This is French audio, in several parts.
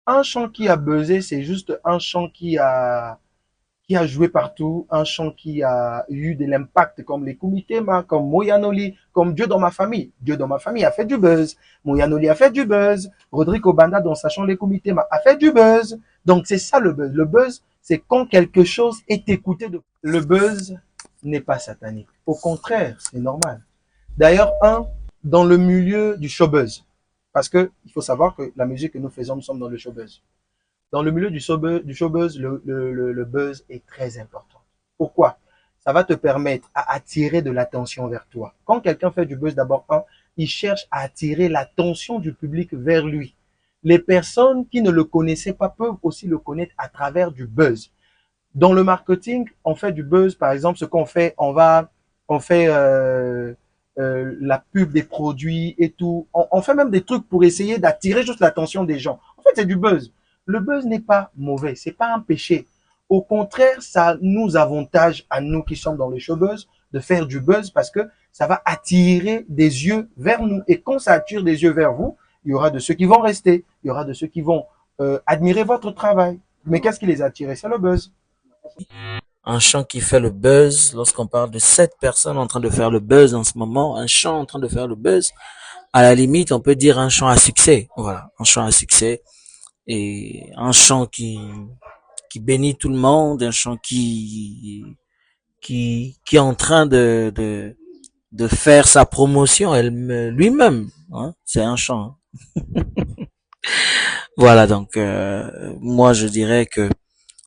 Un chant qui a buzzé, c'est juste un chant qui a joué partout, un chant qui a eu de l'impact, comme les Kumitema, comme Moyanoli, comme Dieu dans ma famille. Dieu dans ma famille a fait du buzz. Moyanoli a fait du buzz. Rodrigo Banda, dans sa chanson Les Kumitema, a fait du buzz. Donc, c'est ça le buzz. Le buzz, c'est quand quelque chose est écouté. Le buzz n'est pas satanique. Au contraire, c'est normal. D'ailleurs, dans le milieu du showbuzz, parce que il faut savoir que la musique que nous faisons, nous sommes dans le showbuzz. Dans le milieu du showbuzz, le buzz est très important. Pourquoi? Ça va te permettre à attirer de l'attention vers toi. Quand quelqu'un fait du buzz, d'abord, il cherche à attirer l'attention du public vers lui. Les personnes qui ne le connaissaient pas peuvent aussi le connaître à travers du buzz. Dans le marketing, on fait du buzz, par exemple, ce qu'on fait, on fait la pub des produits et tout. On fait même des trucs pour essayer d'attirer juste l'attention des gens. En fait, c'est du buzz. Le buzz n'est pas mauvais, c'est pas un péché. Au contraire, ça nous avantage à nous qui sommes dans le showbuzz de faire du buzz parce que ça va attirer des yeux vers nous. Et quand ça attire des yeux vers vous, il y aura de ceux qui vont rester, il y aura de ceux qui vont admirer votre travail. Mais qu'est-ce qui les a attirés? C'est le buzz. Un chant qui fait le buzz, lorsqu'on parle de 7 personnes en train de faire le buzz en ce moment, un chant en train de faire le buzz, à la limite, on peut dire un chant à succès. Voilà, un chant à succès et un chant qui bénit tout le monde, un chant qui est en train de faire sa promotion lui-même. Hein, c'est un chant. Voilà, donc moi je dirais que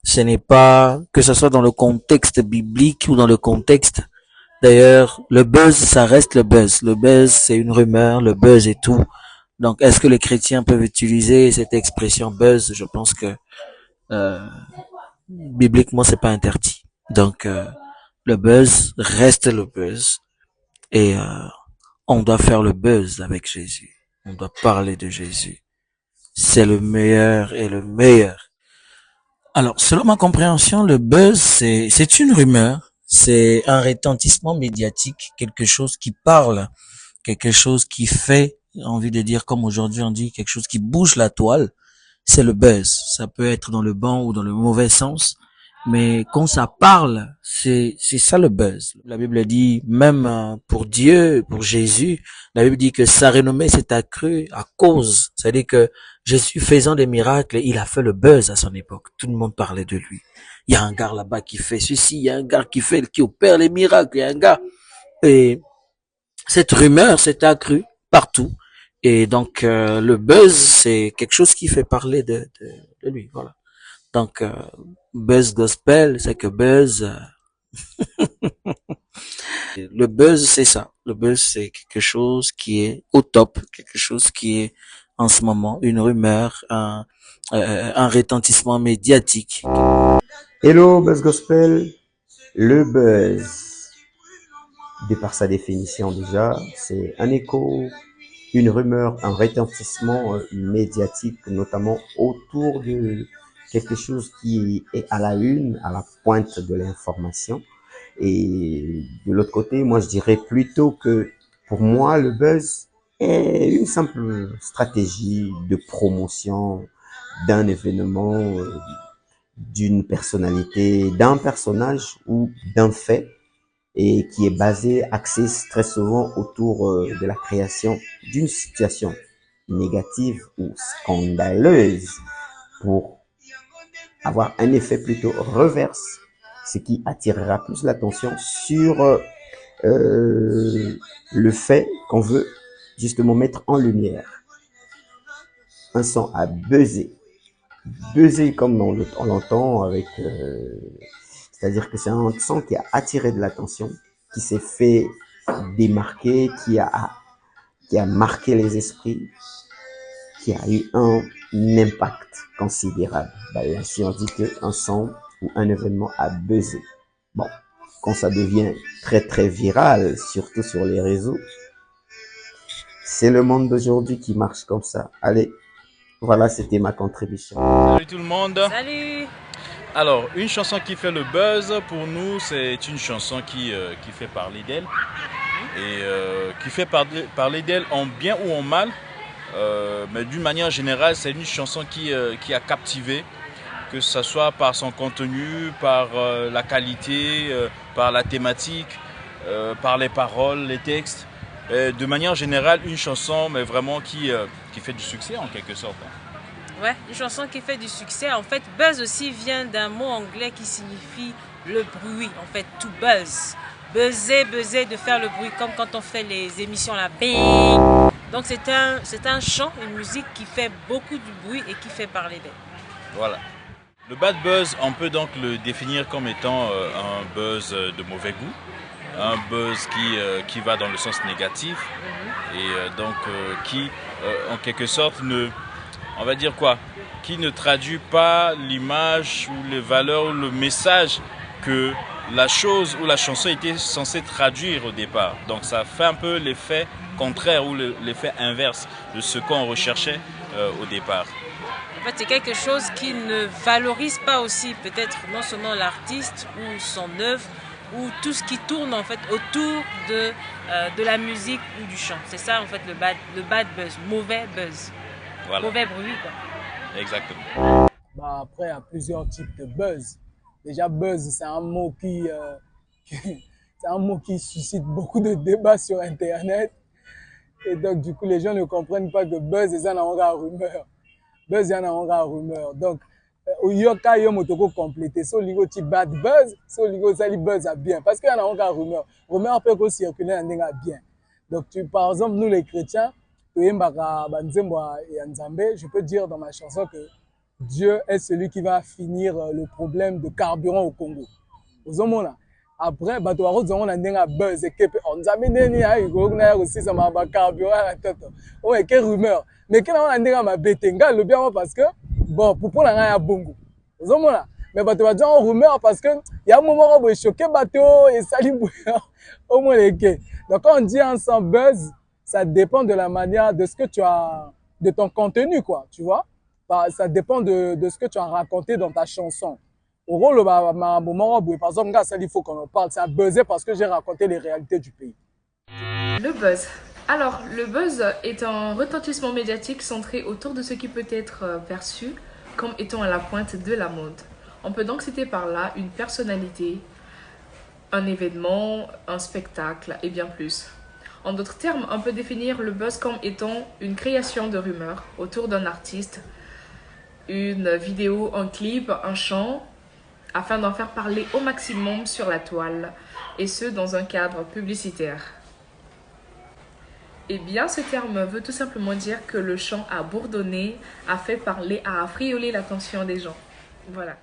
ce n'est pas que ce soit dans le contexte biblique ou dans le contexte. D'ailleurs, le buzz, ça reste le buzz. Le buzz, c'est une rumeur, le buzz est tout. Donc, est-ce que les chrétiens peuvent utiliser cette expression buzz? Je pense que euh, bibliquement, c'est pas interdit. Donc, le buzz reste le buzz et on doit faire le buzz avec Jésus. On doit parler de Jésus. C'est le meilleur et le meilleur. Alors, selon ma compréhension, le buzz, c'est une rumeur, c'est un retentissement médiatique, quelque chose qui parle, quelque chose qui fait, j'ai envie de dire, comme aujourd'hui on dit, quelque chose qui bouge la toile, c'est le buzz. Ça peut être dans le bon ou dans le mauvais sens, mais quand ça parle, c'est ça le buzz. La Bible dit, même pour Dieu, pour Jésus, la Bible dit que sa renommée s'est accrue à cause. C'est-à-dire que Jésus faisant des miracles, il a fait le buzz à son époque. Tout le monde parlait de lui. Il y a un gars là-bas qui fait ceci, il y a un gars qui opère les miracles, il y a un gars. Et cette rumeur s'est accrue partout. Et donc, le buzz, c'est quelque chose qui fait parler de lui. Voilà. Donc, buzz gospel, c'est que buzz, le buzz, c'est ça. Le buzz, c'est quelque chose qui est au top, quelque chose qui est en ce moment une rumeur, un retentissement médiatique. Hello Buzz Gospel, le buzz, de par sa définition déjà, c'est un écho, une rumeur, un retentissement médiatique, notamment autour de quelque chose qui est à la une, à la pointe de l'information. Et de l'autre côté, moi je dirais plutôt que pour moi, le buzz est une simple stratégie de promotion d'un événement, d'une personnalité, d'un personnage ou d'un fait et qui est basé, axé très souvent autour de la création d'une situation négative ou scandaleuse pour avoir un effet plutôt reverse, ce qui attirera plus l'attention sur le fait qu'on veut justement mettre en lumière. Un son à buzzer. Buzzer comme on l'entend avec... c'est-à-dire que c'est un son qui a attiré de l'attention, qui s'est fait démarquer, qui a marqué les esprits, qui a eu un impact considérable. Ben, si on dit qu'un son ou un événement a buzzé. Bon, quand ça devient très très viral, surtout sur les réseaux, c'est le monde d'aujourd'hui qui marche comme ça. Allez, voilà, c'était ma contribution. Salut tout le monde. Salut. Alors, une chanson qui fait le buzz, pour nous, c'est une chanson qui fait parler d'elle. Et qui fait parler d'elle en bien ou en mal. Mais d'une manière générale, c'est une chanson qui a captivé, que ce soit par son contenu, par la qualité, par la thématique, par les paroles, les textes. De manière générale, une chanson, mais vraiment qui fait du succès en quelque sorte. Ouais, une chanson qui fait du succès. En fait, buzz aussi vient d'un mot anglais qui signifie le bruit. En fait, to buzz. Buzzer, buzzer, de faire le bruit, comme quand on fait les émissions là. Bing. Donc c'est un chant, une musique qui fait beaucoup du bruit et qui fait parler d'elle. Voilà. Le bad buzz, on peut donc le définir comme étant un buzz de mauvais goût, un buzz qui va dans le sens négatif et donc qui, en quelque sorte, on va dire quoi, qui ne traduit pas l'image ou les valeurs ou le message que la chose ou la chanson était censée traduire au départ. Donc ça fait un peu l'effet contraire ou l'effet inverse de ce qu'on recherchait au départ. En fait, c'est quelque chose qui ne valorise pas aussi peut-être non seulement l'artiste ou son œuvre ou tout ce qui tourne en fait autour de la musique ou du chant. C'est ça en fait le bad buzz, mauvais buzz, Voilà. mauvais bruit quoi. Exactement. Bah après, il y a plusieurs types de buzz. Déjà, buzz, c'est un mot c'est un mot qui suscite beaucoup de débats sur Internet. Et donc, du coup, les gens ne comprennent pas que buzz, c'est ça, n'a rumeur. Buzz, il y en a rumeur. Donc, au yoka, il y a un complété. So, ligo, tu bad buzz, so, ligo, ça, li buzz à bien. Parce qu'il y en a rumeur. Rumeur peut aussi circuler en bien. Donc, par exemple, nous, les chrétiens, je peux dire dans ma chanson que Dieu est celui qui va finir le problème de carburant au Congo. Après, on a buzz et on nous a mis aussi ça m'a carburant à la tête. Ouais, quelle rumeur. Mais quand on a ma bétenga, le bien parce que bon, pour la bongo. Mais bato va dire rumeur parce que il y a un moment où choqué bateau et sali au moins les quais. Donc quand on dit ensemble buzz, ça dépend de la manière de ce que tu as de ton contenu quoi, tu vois? Ça dépend de ce que tu as raconté dans ta chanson. Au rôle, par exemple, il faut qu'on en parle. Ça a buzzé parce que j'ai raconté les réalités du pays. Le buzz. Alors, le buzz est un retentissement médiatique centré autour de ce qui peut être perçu comme étant à la pointe de la mode. On peut donc citer par là une personnalité, un événement, un spectacle et bien plus. En d'autres termes, on peut définir le buzz comme étant une création de rumeurs autour d'un artiste, une vidéo, un clip, un chant, afin d'en faire parler au maximum sur la toile, et ce dans un cadre publicitaire. Eh bien, ce terme veut tout simplement dire que le chant a bourdonné, a fait parler, a affriolé l'attention des gens. Voilà.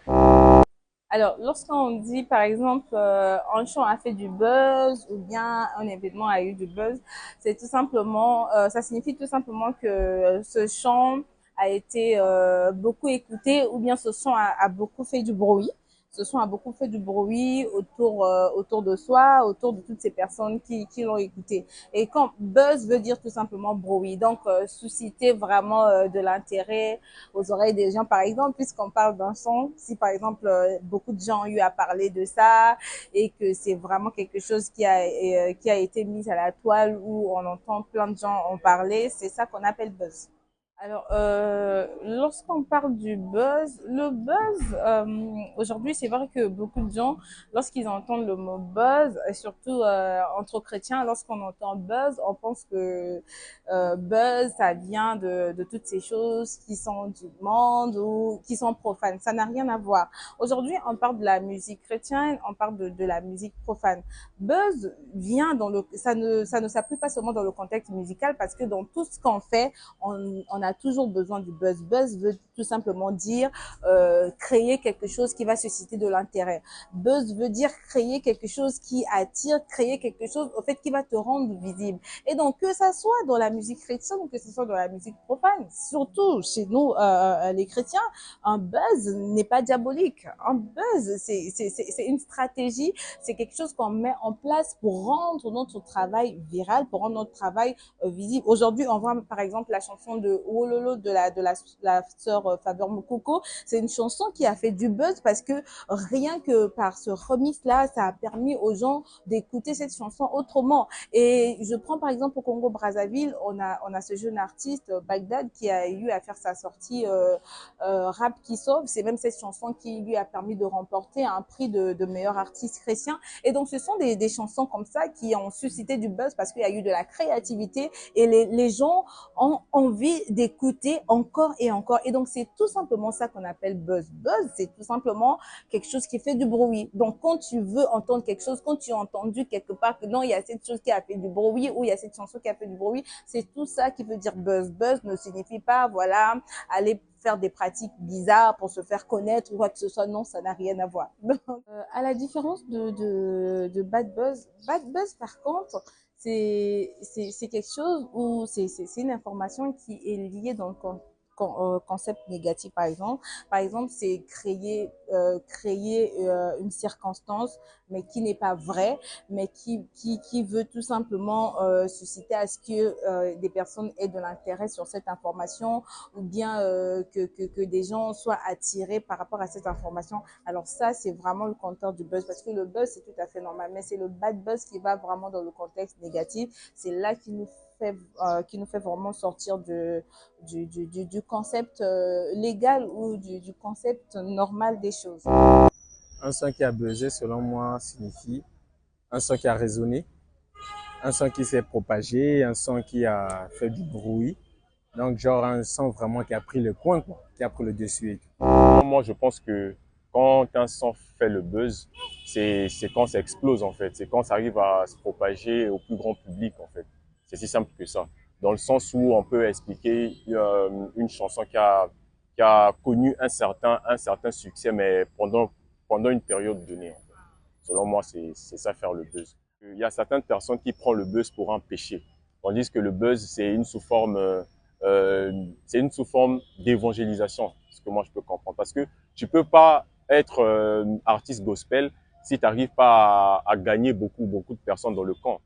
Alors, lorsqu'on dit, par exemple, un chant a fait du buzz ou bien un événement a eu du buzz, c'est tout simplement, ça signifie tout simplement que ce chant a été beaucoup écouté ou bien ce chant a beaucoup fait du bruit. Ce son a beaucoup fait du bruit autour de soi, autour de toutes ces personnes qui l'ont écouté. Et quand buzz veut dire tout simplement bruit, donc susciter vraiment de l'intérêt aux oreilles des gens. Par exemple, puisqu'on parle d'un son, si par exemple beaucoup de gens ont eu à parler de ça et que c'est vraiment quelque chose qui a été mis à la toile où on entend plein de gens en parler, c'est ça qu'on appelle buzz. Alors, lorsqu'on parle du buzz, le buzz, aujourd'hui, c'est vrai que beaucoup de gens, lorsqu'ils entendent le mot buzz, et surtout entre chrétiens, lorsqu'on entend buzz, on pense que buzz, ça vient de toutes ces choses qui sont du monde ou qui sont profanes. Ça n'a rien à voir. Aujourd'hui, on parle de la musique chrétienne, on parle de la musique profane. Buzz vient ça ne s'applique pas seulement dans le contexte musical parce que dans tout ce qu'on fait, on a toujours besoin du buzz. Buzz veut tout simplement dire créer quelque chose qui va susciter de l'intérêt. Buzz veut dire créer quelque chose qui attire, créer quelque chose au fait qui va te rendre visible. Et donc que ça soit dans la musique chrétienne ou que ce soit dans la musique profane, surtout chez nous les chrétiens, un buzz n'est pas diabolique. Un buzz, c'est une stratégie, c'est quelque chose qu'on met en place pour rendre notre travail viral, pour rendre notre travail visible. Aujourd'hui, on voit par exemple la chanson de Bololo la sœur Faveur Moukoko. C'est une chanson qui a fait du buzz parce que rien que par ce remix-là, ça a permis aux gens d'écouter cette chanson autrement. Et je prends par exemple au Congo-Brazzaville, on a ce jeune artiste, Bagdad, qui a eu à faire sa sortie Rap qui sauve. C'est même cette chanson qui lui a permis de remporter un prix de meilleur artiste chrétien. Et donc, ce sont des chansons comme ça qui ont suscité du buzz parce qu'il y a eu de la créativité et les gens ont envie d'écouter encore et encore. Et donc, c'est tout simplement ça qu'on appelle buzz. Buzz, c'est tout simplement quelque chose qui fait du bruit. Donc, quand tu veux entendre quelque chose, quand tu as entendu quelque part que non, il y a cette chose qui a fait du bruit ou il y a cette chanson qui a fait du bruit, c'est tout ça qui veut dire buzz. Buzz ne signifie pas, voilà, aller faire des pratiques bizarres pour se faire connaître ou quoi que ce soit. Non, ça n'a rien à voir. Donc, à la différence de Bad Buzz par contre, c'est quelque chose où c'est une information qui est liée dans le concept négatif par exemple c'est créer une circonstance mais qui n'est pas vraie mais qui veut tout simplement susciter à ce que des personnes aient de l'intérêt sur cette information ou bien que des gens soient attirés par rapport à cette information. Alors ça c'est vraiment le compteur du buzz parce que le buzz c'est tout à fait normal mais c'est le bad buzz qui va vraiment dans le contexte négatif. C'est là qui nous fait vraiment sortir du concept légal ou du concept normal des choses. Un son qui a buzzé, selon moi, signifie un son qui a résonné, un son qui s'est propagé, un son qui a fait du bruit. Donc, genre un son vraiment qui a pris le coin, quoi, qui a pris le dessus et tout. Moi, je pense que quand un son fait le buzz, c'est quand ça explose, en fait. C'est quand ça arrive à se propager au plus grand public, en fait. C'est si simple que ça. Dans le sens où on peut expliquer une chanson qui a connu un certain succès, mais pendant une période donnée, en fait. Selon moi, c'est ça faire le buzz. Il y a certaines personnes qui prennent le buzz pour un péché. Tandis que le buzz, c'est une sous-forme d'évangélisation, ce que moi je peux comprendre. Parce que tu peux pas être artiste gospel si tu n'arrives pas à gagner beaucoup de personnes dans le camp.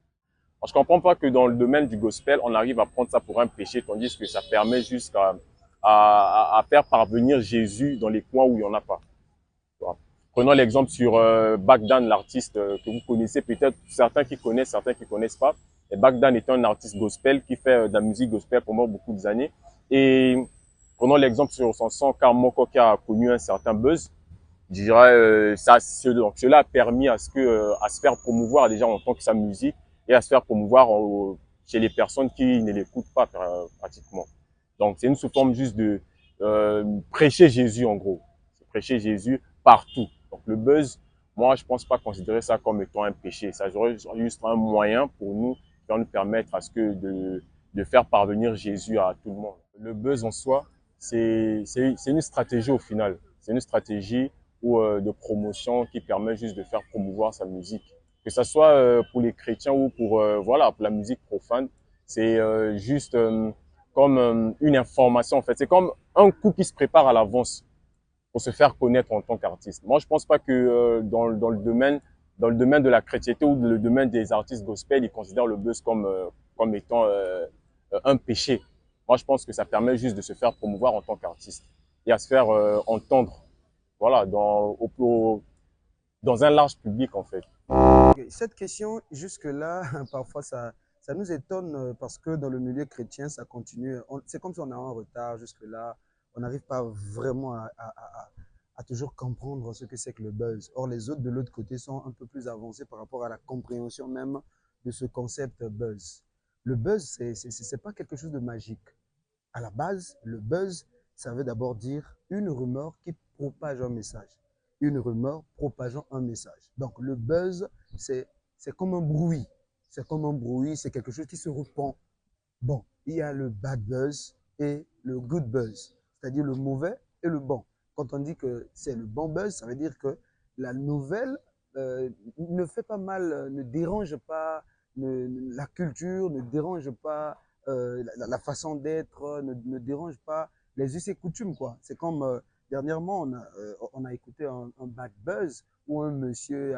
Alors, je comprends pas que dans le domaine du gospel, on arrive à prendre ça pour un péché, tandis que ça permet juste à faire parvenir Jésus dans les coins où il n'y en a pas. Voilà. Prenons l'exemple sur Bagdan, l'artiste que vous connaissez, peut-être certains qui connaissent, certains qui connaissent pas. Et Bagdan est un artiste gospel qui fait de la musique gospel pendant beaucoup d'années. Et prenons l'exemple sur son son Karmoko qui a connu un certain buzz. Je dirais donc cela a permis à se faire promouvoir déjà en tant que sa musique et à se faire promouvoir chez les personnes qui ne l'écoutent pas pratiquement. Donc c'est une sous forme juste de prêcher Jésus en gros, prêcher Jésus partout. Donc le buzz, moi je pense pas considérer ça comme étant un péché. Ça serait juste un moyen pour nous qui va nous permettre à ce que de faire parvenir Jésus à tout le monde. Le buzz en soi, c'est une stratégie au final. C'est une stratégie de promotion qui permet juste de faire promouvoir sa musique. Que ça soit pour les chrétiens ou pour la musique profane, c'est juste comme une information en fait. C'est comme un coup qui se prépare à l'avance pour se faire connaître en tant qu'artiste. Moi, je pense pas que dans le domaine de la chrétienté ou le domaine des artistes gospel, ils considèrent le buzz comme étant un péché. Moi, je pense que ça permet juste de se faire promouvoir en tant qu'artiste et à se faire entendre, voilà, dans un large public en fait. Cette question, jusque-là, parfois ça nous étonne parce que dans le milieu chrétien, ça continue. C'est comme si on est en retard jusque-là. On n'arrive pas vraiment à toujours comprendre ce que c'est que le buzz. Or, les autres de l'autre côté sont un peu plus avancés par rapport à la compréhension même de ce concept buzz. Le buzz, c'est pas quelque chose de magique. À la base, le buzz, ça veut d'abord dire une rumeur qui propage un message. Une rumeur propageant un message. Donc, le buzz, c'est comme un bruit. C'est comme un bruit, c'est quelque chose qui se répand. Bon, il y a le bad buzz et le good buzz, c'est-à-dire le mauvais et le bon. Quand on dit que c'est le bon buzz, ça veut dire que la nouvelle ne fait pas mal, ne dérange pas la culture, ne dérange pas la façon d'être, ne dérange pas les us et coutumes, quoi. C'est comme dernièrement, on a écouté un bad buzz où un monsieur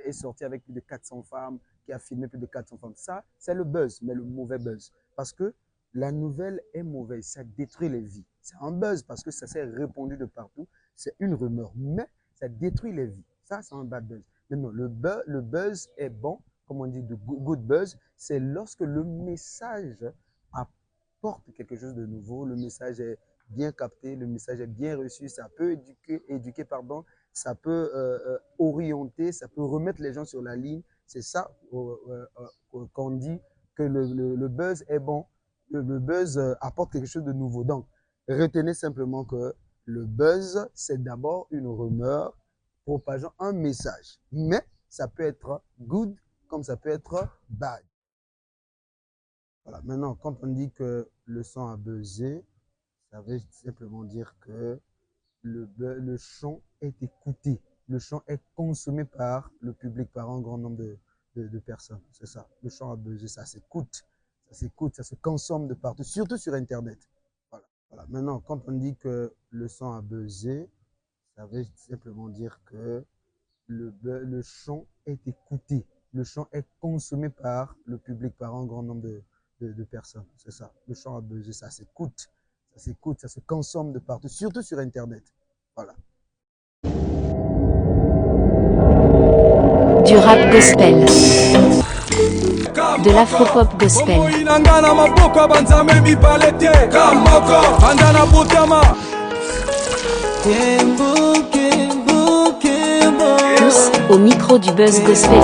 est sorti avec plus de 400 femmes, qui a filmé plus de 400 femmes. Ça, c'est le buzz, mais le mauvais buzz. Parce que La nouvelle est mauvaise, ça détruit les vies. C'est un buzz parce que ça s'est répandu de partout. C'est une rumeur, mais ça détruit les vies. Ça, c'est un bad buzz. Maintenant, le buzz est bon, comme on dit, de good buzz, c'est lorsque le message apporte quelque chose de nouveau, le message est bien capté, le message est bien reçu, ça peut éduquer pardon, ça peut orienter, ça peut remettre les gens sur la ligne. C'est ça qu'on dit que le buzz est bon, le buzz apporte quelque chose de nouveau. Donc, retenez simplement que le buzz, c'est d'abord une rumeur propageant un message. Mais ça peut être good comme ça peut être bad. Voilà. Maintenant, quand on dit que le son a buzzé, ça veut simplement dire que le chant est écouté. Le chant est consommé par le public, par un grand nombre de personnes. C'est ça. Le chant a buzzé, ça s'écoute. Ça s'écoute, ça se consomme de partout, surtout sur Internet. Voilà. Voilà. Maintenant, quand on dit que le son a buzzé, ça veut simplement dire que le chant est écouté. Le chant est consommé par le public, par un grand nombre de personnes. C'est ça. Le chant a buzzé, ça s'écoute. Ça s'écoute, ça se consomme de partout, surtout sur Internet. Voilà. Du rap gospel. De l'afropop gospel. Tous au micro du buzz gospel.